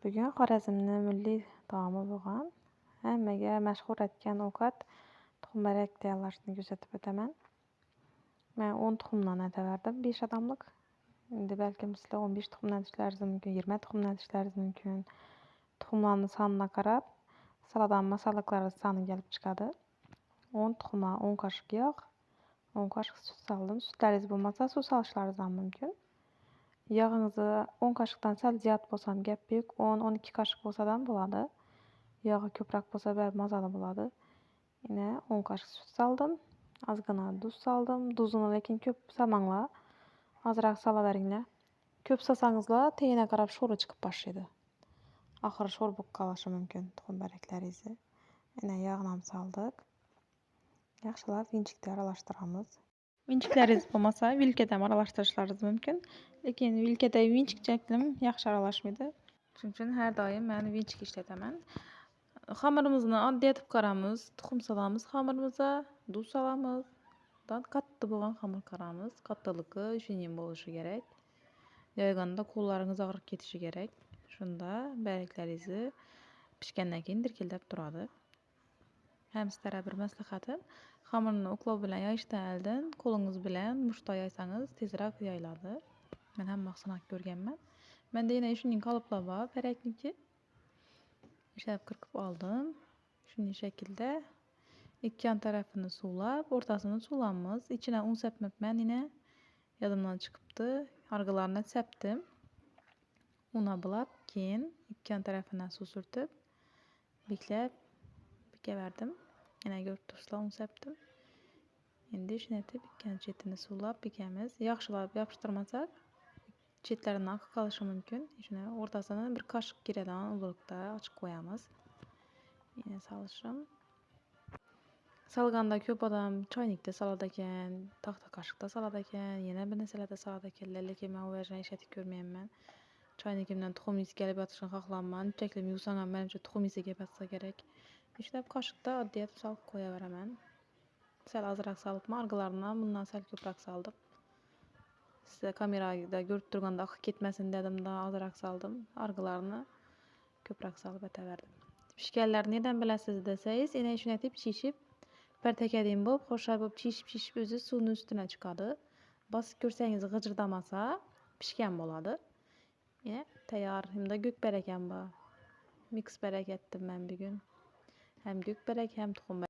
Bugun Xorazmning milliy taomi bo'lgan, hammaga mashhur etgan ovqat tuxumbarak tayyorlashni ko'rsatib o'taman. Men 10 tuxumdan aytaverdim, 5 odamlik. Endi balkim sizlar 15 tuxumdan ishlashingiz mumkin, 20 tuxumdan ishlashingiz mumkin. Tuxumlarning sonuna qarab, saladan masalliqlar soni kelib chiqadi. 10 tuxumga 10 qoshiq yog', 10 qoshiq sut soldim. Sutlaringiz bo'lmasa, suv solishlaringiz ham mumkin. Yog'ingizni 10 qoshiqdan sal ziyod bo'lsa ham gap yo'q, 10-12 qoshiq bo'lsa ham bo'ladi. Yog'i ko'proq bo'lsa bir mazali bo'ladi. Yana 10 qoshiq sut soldim, ozgina tuz soldim. Tuzini lekin ko'p solmanglar, ozroq solaveringlar. Ko'p solsangizlar tayiniga qarab sho'ri chiqib boshlaydi. Oxiri sho'r bo'lib qolishi mumkin tuxumbaраklaringizni. Yana yog'ni ham soldik. Yaxshilab vinchikda aralashtiramiz. Vinchiklaringiz bo'lmasa, vilkada ham aralashtirishlaringiz mumkin. Lekin vilkada vinchik shaklim yaxshi aralashmaydi. Shuning uchun har doim men vinchik ishlataman. Xamirimizni oddiy etib qaramiz. Tuxum solamiz xamirimizga, tuz solamiz. Katta bo'lgan xamir qaramiz. Kattaligi shunday bo'lishi kerak. Yoyganda qo'llaringiz og'rib ketishi kerak. Shunda baraklaringizni pishgandan keyin dirkildab turadi. Hamma bir maslahatim, xamirni o'qlov bilan yoyishdan oldin qo'lingiz bilan mushta yoysangiz tezroq yoyiladi. Men hamma sinab ko'rganman. Menda yana shuning qoliplar bor, barakniki. Ishlab qirqib oldim. Shunday shaklda ikki yon tarafini suvlab, o'rtasini suvlaymiz. Ichidan un sepmayman, yana yodimdan chiqibdi. Arg'alarini sepdim. Uni bulab, keyin ikki yon tarafidan suv surtib, beklab bekaverdim. Yana ko'rib turibsizlar, un sepdim. Endi shuni etib ikkinchi chetini suvlab bekamiz. Yaxshilab yopishtirmasak, chetlaridan oqib qolishi mumkin. Shuni o'rtasini bir qoshiq kiradan uzoqda ochib qo'yamiz. Yana solishim. Solganda ko'p odam choynakda soladi ekan, taxta qoshiqda soladi ekan, yana bir narsalarda soladi ekanlar, lekin men u yerni ishlatib ko'rmayman. Choynagimdan tuxum isi kelib yotishini xohlamayman. Chaklim yuvsam ham menimcha tuxum isi kelib yotsa kerak. Ishlab qoshiqda oddiy etib solib qo'yaveraman. Sal ozroq solibman, arg'alarini bundan sal ko'proq soldim. Siz kamerada ko'rib turganda oqib ketmasin dedim-da, ozroq soldim. Arg'alarini ko'proq solib ataverdim. Pishganlar nedan bilasiz desangiz, yana shuni aytib chishib, partakadin bo'lib, xo'sha bo'lib chishib o'zi suvning ustidan chiqadi. Bosib ko'rsangiz g'ijirdamasa, pishgan bo'ladi. Yana tayyor, hamda ko'kbarak ham bor. Mix barak etdim men bugun. Hem ko'kbarak hem tuxum